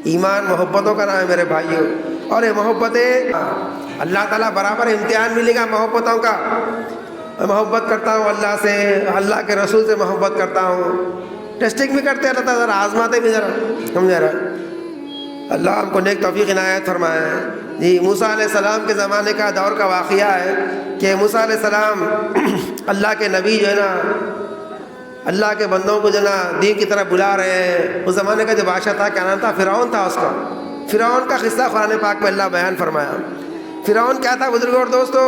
ایمان محبتوں کا نام ہے میرے بھائیوں، اور یہ محبتیں اللہ تعالیٰ برابر امتحان ملے گا محبتوں کا۔ میں محبت کرتا ہوں اللہ سے، اللہ کے رسول سے محبت کرتا ہوں، ٹیسٹنگ بھی کرتے ہیں اللہ تعالیٰ، ذرا آزماتے بھی ذرا، سمجھا رہا۔ اللہ ہم کو نیک توفیق عنایت فرمائے۔ جی موسیٰ علیہ السلام کے زمانے کا دور کا واقعہ ہے کہ موسیٰ علیہ السلام اللہ کے نبی جو ہے نا، اللہ کے بندوں کو جو ہے نا دین کی طرف بلا رہے ہیں۔ اس زمانے کا جو بادشاہ تھا، کیا نام تھا؟ فرعون تھا اس کا۔ فرعون کا قصہ قرآن پاک میں اللہ بیان فرمایا۔ فرعون کیا تھا بزرگوں اور دوستو؟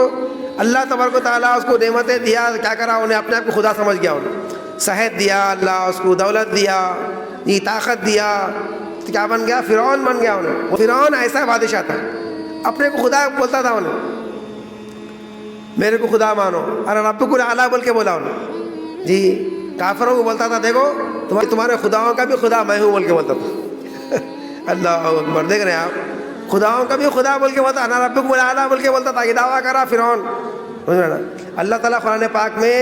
اللہ تبارک و تعالیٰ اس کو نعمتیں دیا، کیا کرا؟ انہیں اپنے آپ کو خدا سمجھ گیا، انہیں صحت دیا اللہ، اس کو دولت دیا، یہ طاقت دیا، تو کیا بن گیا؟ فرعون بن گیا انہیں۔ فرعون ایسا بادشاہ تھا، اپنے کو خدا بولتا تھا انہیں، میرے کو خدا مانو، ارے ربکم الاعلیٰ بول کے بولا انہیں۔ جی کافروں کو بولتا تھا دیکھو تمہارے خداؤں کا بھی خدا میں ہوں بول کے بولتا تھا۔ اللہ اکبر، دیکھ رہے ہیں آپ، خداؤں کا بھی خدا بول کے بولتا، انا ربکم الاعلیٰ بول کے بولتا تھا، یہ دعویٰ کرا فرعون۔ اللہ تعالیٰ قرآن پاک میں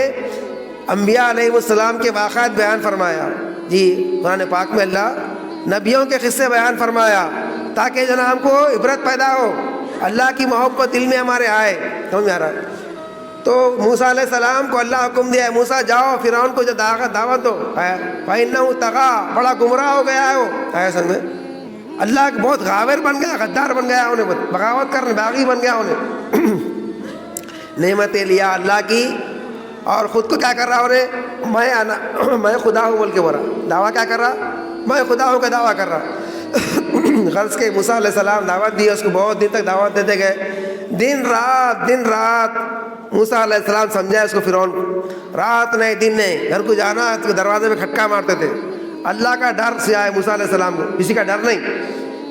انبیاء علیہ السلام کے واقعات بیان فرمایا۔ جی قرآن پاک میں اللہ نبیوں کے قصے بیان فرمایا تاکہ جو نا ہم کو عبرت پیدا ہو، اللہ کی محبت دل میں ہمارے آئے، سمجھ آ رہا ہے؟ تو موسیٰ علیہ السلام کو اللہ حکم دیا ہے، موسیٰ جاؤ فرعون کو جو دعوت دو، فَإِنَّهُ طَغَىٰ، بڑا گمراہ ہو گیا ہے وہ، آیا سن میں اللہ بہت غاور بن گیا، غدار بن گیا انہیں، بغاوت کرنے باغی بن گیا انہیں۔ نعمتیں لیا اللہ کی اور خود کو کیا کر رہا انہیں، میں خدا ہوں بول کے بول رہا، دعویٰ کیا کر رہا؟ میں خدا ہوں کا دعویٰ کر رہا۔ غرض کے موسیٰ علیہ السلام دعوت دی، اس کو بہت دن تک دعوت دیتے گئے، دن رات موسیٰ علیہ السلام سمجھا اس کو فرعون کو، رات نہیں دن نہیں، گھر کو جانا تو دروازے میں کھٹکا مارتے تھے۔ اللہ کا ڈر سے آئے موسیٰ علیہ السلام کو، کسی کا ڈر نہیں۔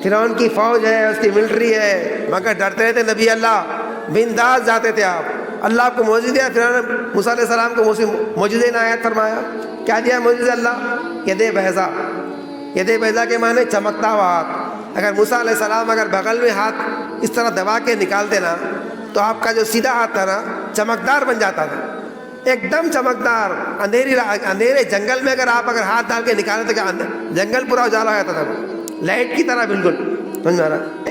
فرعون کی فوج ہے، اس کی ملٹری ہے، مگر ڈرتے رہتے نبی اللہ، بنداز جاتے تھے آپ۔ اللہ آپ کو معجزہ دیا، فرعون موسیٰ علیہ السلام کو معجزہ عنایت فرمایا۔ کیا دیا معجزہ اللہ؟ ید بیضا، ید بیضا کے معنی چمکتا ہوا ہاتھ۔ اگر موسیٰ علیہ السلام اگر بغل میں ہاتھ اس طرح دبا کے نکالتے نا تو آپ کا جو سیدھا ہاتھ تھا نا چمکدار بن جاتا تھا، ایک دم چمکدار۔ اندھیرے جنگل میں اگر ہاتھ ڈال کے نکالے تو کیا جنگل پورا اجالا ہو جاتا تھا، لائٹ کی طرح بالکل، سمجھ میں آ رہا؟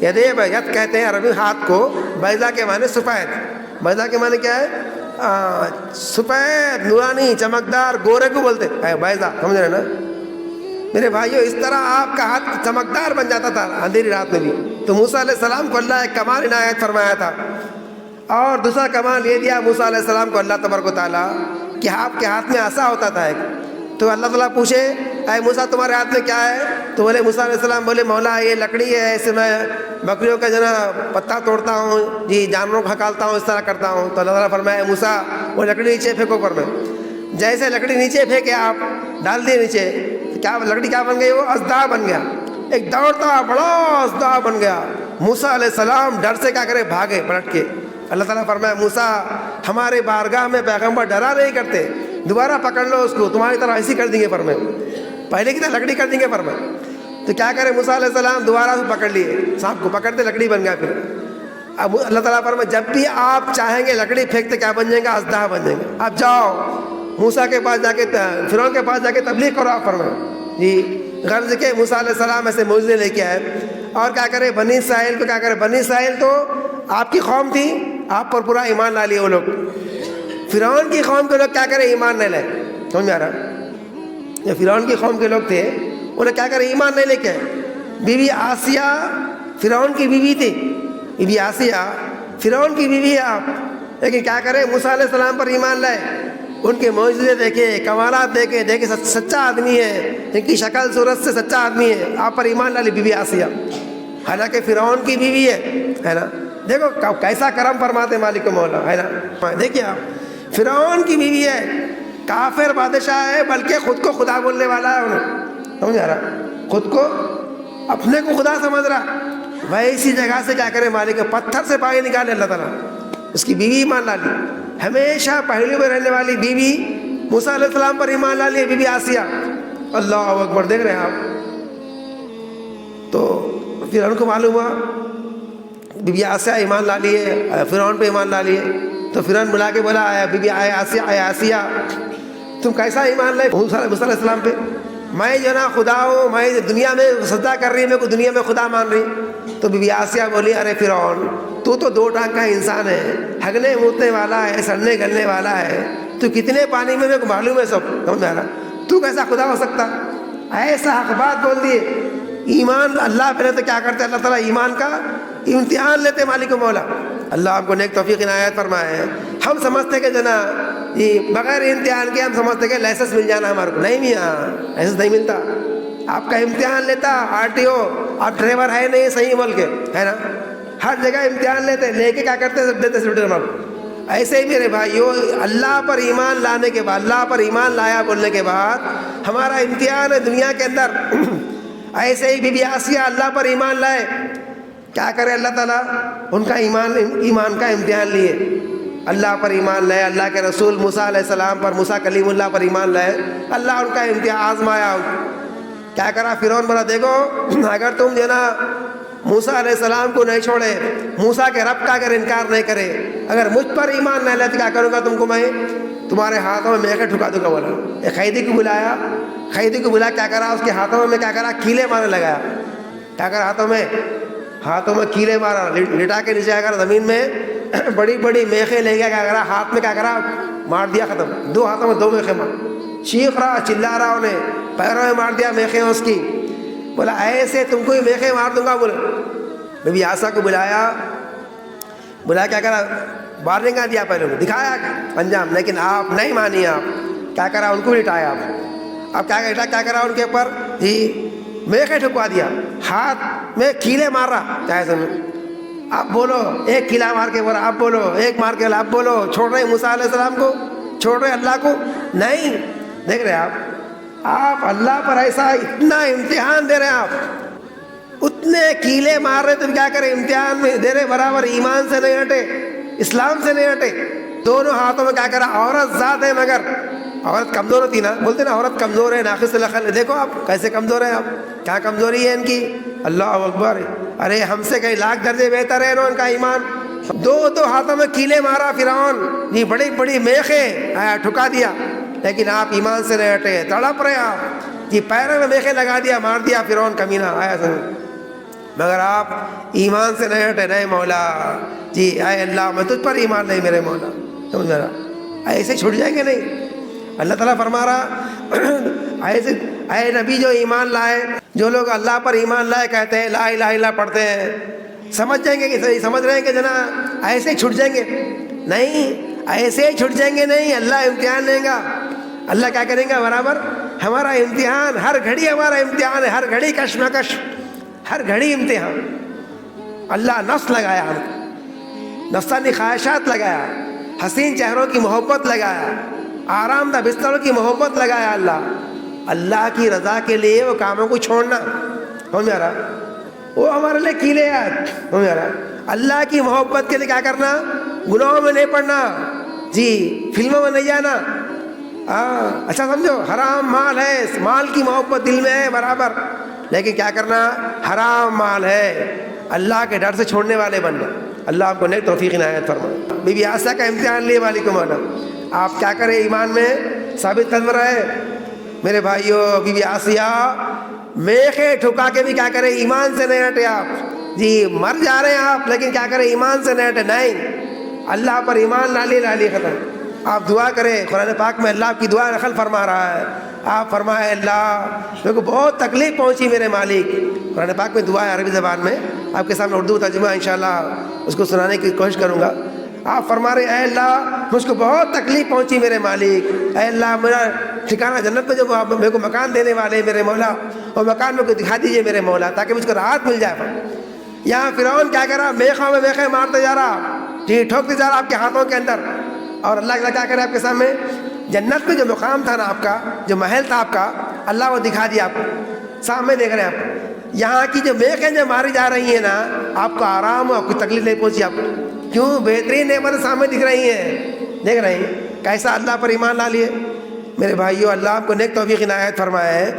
ید بیض کہتے ہیں عربی ہاتھ کو، بیضا کے معنی سفید، بیضا کے معنی کیا ہے؟ سفید، نورانی، چمکدار، گورے کو بولتے ہیں بیضا، سمجھ رہے نا میرے بھائیو؟ اس طرح آپ کا ہاتھ چمکدار بن جاتا تھا اندھیری رات میں بھی۔ تو موسیٰ علیہ السلام کو اللہ ایک کمال عنایت فرمایا تھا، اور دوسرا کمال یہ دیا موسیٰ علیہ السلام کو اللہ تبارک و تعالیٰ کہ آپ کے ہاتھ میں عصا ہوتا تھا ایک۔ تو اللہ تعالیٰ پوچھے اے موسیٰ تمہارے ہاتھ میں کیا ہے؟ تو بولے موسیٰ علیہ السلام بولے مولا یہ لکڑی ہے، اس سے میں بکریوں کا جو نا پتا توڑتا ہوں، جی جانوروں کو ہکالتا ہوں، اس طرح کرتا ہوں۔ تو اللہ تعالیٰ فرمایا موسیٰ وہ لکڑی نیچے پھینکو پر میں۔ جیسے لکڑی نیچے پھینکے آپ ڈال دیے نیچے، کیا لکڑی کیا بن گئی؟ وہ اژدہا بن گیا، ایک دوڑتا بڑا اژدہا بن گیا۔ موسیٰ علیہ السلام ڈر سے کیا کرے؟ بھاگے پلٹ کے۔ اللہ تعالیٰ فرمایا موسیٰ ہمارے بارگاہ میں پیغمبر ڈرا نہیں کرتے، دوبارہ پکڑ لو اس کو، تمہاری طرح ایسی کر دیں گے پر میں، پہلے کی طرح لکڑی کر دیں گے پر میں۔ تو کیا کرے موسیٰ علیہ السلام؟ دوبارہ سے پکڑ لیے، سانپ کو پکڑتے لکڑی بن گیا پھر۔ اب اللہ تعالیٰ فرمایا جب بھی آپ چاہیں گے لکڑی پھینکتے کیا بن جائیں گے؟ اژدہا بن جائیں گے۔ آپ جاؤ موسیٰ کے پاس جا کے، فرعون کے پاس جا کے تبلیغ کرو آپ فرمایا۔ جی غرض کے موسیٰ علیہ السلام ایسے معجزے لے کے آئے، اور کیا کرے بنی اسرائیل کو کیا کرے؟ بنی اسرائیل تو آپ کی قوم تھی، آپ پر پورا ایمان لا لیے وہ لوگ۔ فرعون کی قوم کے لوگ کیا کرے؟ ایمان نہیں لائے، سمجھ میں آ رہا؟ جو فرعون کی قوم کے لوگ تھے انہیں کیا کرے؟ ایمان نہیں لے کے آئے۔ بیوی آسیہ فرعون کی بیوی تھی، بیوی آسیہ فرعون کی بیوی ہے آپ، لیکن کیا کرے؟ موسیٰ علیہ السلام پر ایمان لائے، ان کے معجزے دیکھے، کمالات دیکھے سچا آدمی ہے، ان کی شکل صورت سے سچا آدمی ہے، آپ پر ایمان لا لی بیوی آسیہ، حالانکہ فرعون کی بیوی ہے نا۔ دیکھو کیسا کرم فرماتے مالک مولا، ہے نا؟ دیکھیے آپ فرعون کی بیوی ہے، کافر بادشاہ ہے، بلکہ خود کو خدا بولنے والا ہے انہیں، سمجھ آ رہا؟ خود کو اپنے کو خدا سمجھ رہا، ویسی جگہ سے کیا کرے؟ مالک پتھر سے پانی نکالے اللہ تعالیٰ، اس کی بیوی ایمان لا لی۔ ہمیشہ پہلو میں رہنے والی بیوی موسیٰ علیہ السلام پر ایمان لا لی، بیوی آسیہ۔ اللہ اکبر، دیکھ رہے ہیں آپ؟ تو فرعون کو معلوم ہوا بیوی آسیہ ایمان لا لیے، فرعون پہ ایمان لا لیے، تو فرعون بلا کے بولا اے بیوی آسیہ تم کیسا ایمان لائے موسیٰ علیہ السلام پہ؟ میں جو نا خدا ہوں، میں دنیا میں سجدہ کر رہی ہے، میرے کو دنیا میں خدا مان رہی. تو بی بی آسیہ بولی ارے فرعون تو دو ٹانگ کا انسان ہے، ہگنے موتنے والا ہے، سڑنے گلنے والا ہے، تو کتنے پانی میں میرے کو معلوم ہے سب، سمجھ میں آ رہا، تو کیسا خدا ہو سکتا؟ ایسا حق بات بول دیے. ایمان اللہ پہلے تو کیا کرتے اللہ تعالیٰ ایمان کا امتحان لیتے مالک و مولا. اللہ آپ کو نیک توفیق عنایت فرمائے. ہم سمجھتے کہ جنا یہ بغیر امتحان کے ہم سمجھتے کہ لائسنس مل جانا ہمارے کو، نہیں میاں لائسنس نہیں ملتا. آپ کا امتحان لیتا RTO، آپ ڈرائیور ہے نہیں صحیح بول کے، ہے نا، ہر جگہ امتحان لیتے، لے کے کیا کرتے دیتے سرٹیفکیٹ آپ. ایسے ہی میرے بھائیو اللہ پر ایمان لانے کے بعد، اللہ پر ایمان لایا بولنے کے بعد ہمارا امتحان ہے دنیا کے اندر. ایسے ہی بی بی آسیہ اللہ پر ایمان لائے، کیا کرے اللہ تعالیٰ ان کا ایمان کا امتحان لیے. اللہ پر ایمان لائے، اللہ کے رسول موسیٰ علیہ السلام پر، موسیٰ کلیم اللہ پر ایمان لائے، اللہ ان کا امتحان آزمایا. کیا کرا فرعون بولا دیکھو اگر تم جو نا موسیٰ علیہ السلام کو نہیں چھوڑے، موسیٰ کے رب کا اگر انکار نہیں کرے، اگر مجھ پر ایمان نہیں لائے تو کیا کروں گا تم کو میں؟ تمہارے ہاتھوں میں میخیں ٹھکا دوں گا. بولا ایک قیدی کو بلایا، قیدی کو بلا کیا کرا اس کے ہاتھوں میں کیا کرا کیلے مارنے لگایا. کیا کرا ہاتھوں میں کیلے مارا، لٹا کے نیچے اگر زمین میں بڑی بڑی میخیں لے گیا، کیا کرا ہاتھ میں کیا کرا مار دیا، ختم. دو ہاتھوں میں دو میخیں مار، چیخ رہا چلا رہا، انہیں پیروں میں مار دیا میخیں اس کی. بولا ایسے تم کو ہی میخیں مار دوں گا. بولا بی بی آسیہ کو بلایا کیا کرا وارننگ دیا، پہلے دکھایا انجام، لیکن آپ نہیں مانی. آپ کیا کرا ان کو لٹایا. آپ کیا کرا ان کے اوپر جی میخیں ٹھکوا دیا، ہاتھ میں کیلے مار رہا. ایسے میں آپ بولو ایک کیلا مار کے بولا، آپ بولو ایک مار کے بولا، آپ بولو. چھوڑ رہے موسیٰ علیہ السلام کو، چھوڑ رہے اللہ کو؟ نہیں. دیکھ رہے آپ اللہ پر ایسا اتنا امتحان دے رہے ہیں، آپ اتنے کیلے مار رہے، تم کیا کرے امتحان میں دے رہے برابر. ایمان سے نہیں ہٹے، اسلام سے نہیں ہٹے. دونوں ہاتھوں میں کیا کرا، عورت ذات ہے مگر عورت کمزور ہوتی نا، بولتے نا عورت کمزور ہے، ناقص العقل ہے. دیکھو آپ کیسے کمزور ہیں، آپ کیا کمزوری ہے ان کی. اللہ اکبر. ارے ہم سے کئی لاکھ درجے بہتر ہے ان کا ایمان. دو ہاتھوں میں کیلے مارا فرعون، یہ بڑی بڑی میخیں ٹھکا دیا، لیکن آپ ایمان سے نہیں ہٹے، تڑپ رہے آپ. یہ پیروں میں میخیں لگا دیا، مار دیا فرعون کمینہ آیا سن. مگر آپ ایمان سے نہیں ہٹے. نہیں مولا جی، اے اللہ میں تجھ پر ایمان نہیں میرے مولا. سمجھ رہا ایسے چھوٹ جائیں گے نہیں. اللہ تعالیٰ فرما رہا ایسے اے نبی جو ایمان لائے، جو لوگ اللہ پر ایمان لائے کہتے ہیں لا الہ الا اللہ پڑھتے ہیں، سمجھ جائیں گے کہ سمجھ رہے ہیں کہ جنا ایسے ہی چھٹ جائیں گے؟ نہیں، ایسے ہی چھٹ جائیں گے نہیں. اللہ امتحان لیں گا. اللہ کیا کریں گا برابر ہمارا امتحان. ہر گھڑی ہمارا امتحان ہے، ہر گھڑی کشمکش، ہر گھڑی امتحان. اللہ نفس لگایا ہم کو، نفسانی خواہشات لگایا، حسین چہروں کی محبت لگایا، آرام دہ بستروں کی محبت لگایا. اللہ کی رضا کے لیے وہ کاموں کو چھوڑنا، سمجھ رہا، وہ ہمارے لیے کیلے ہیں. سمجھ رہا، اللہ کی محبت کے لیے کیا کرنا، گناہوں میں نہیں پڑنا جی، فلموں میں نہیں جانا. اچھا سمجھو حرام مال ہے، مال کی محبت دل میں ہے برابر، لیکن کیا کرنا، حرام مال ہے، اللہ کے ڈر سے چھوڑنے والے بننا. اللہ آپ کو نیک توفیق عنایت فرمائے. بی بی آسیہ کا امتحان لیے والی کو مانا. آپ کیا کریں ایمان میں ثابت قدم رہے میرے بھائیو. بی بی آسیہ میخیں ٹھکا کے بھی کیا کریں ایمان سے نہیں ہٹے. آپ جی مر جا رہے ہیں آپ، لیکن کیا کریں ایمان سے نہیں ہٹے. نہیں، اللہ پر ایمان لالی ختم. آپ دعا کریں، قرآن پاک میں اللہ آپ کی دعا نقل فرما رہا ہے. آپ فرمائے اللہ میرے کو بہت تکلیف پہنچی میرے مالک. قرآن پاک میں دعا ہے عربی زبان میں، آپ کے سامنے اردو ترجمہ انشاءاللہ اس کو سنانے کی کوشش کروں گا. آپ فرما رہے اے اللہ مجھ کو بہت تکلیف پہنچی میرے مالک. اے اللہ میرا ٹھکانہ جنت میں جو میرے کو مکان دینے والے میرے مولا، اور مکان میرے کو دکھا دیجیے میرے مولا، تاکہ مجھ کو راحت مل جائے. یہاں فرعون کیا کرا، میخوں میں میخیں مارتے جا رہا جی، ٹھوکتے جا رہا آپ کے ہاتھوں کے اندر. اور اللہ کیا کرے آپ کے سامنے، جنت میں جو مقام تھا نا آپ کا، جو محل تھا آپ کا، اللہ وہ دکھا دیا آپ کو. سامنے دیکھ رہے ہیں آپ، یہاں کی جو میخیں جو ماری جا رہی ہیں نا، آپ کو آرام ہو، آپ کو تکلیف نہیں پہنچی. آپ کو کیوں، بہترین نعمت سامنے دکھ رہی ہیں. دیکھ رہے ہیں کیسا اللہ پر ایمان لا لیے میرے بھائیو. اللہ آپ کو نیک توفیق عنایت فرمائے.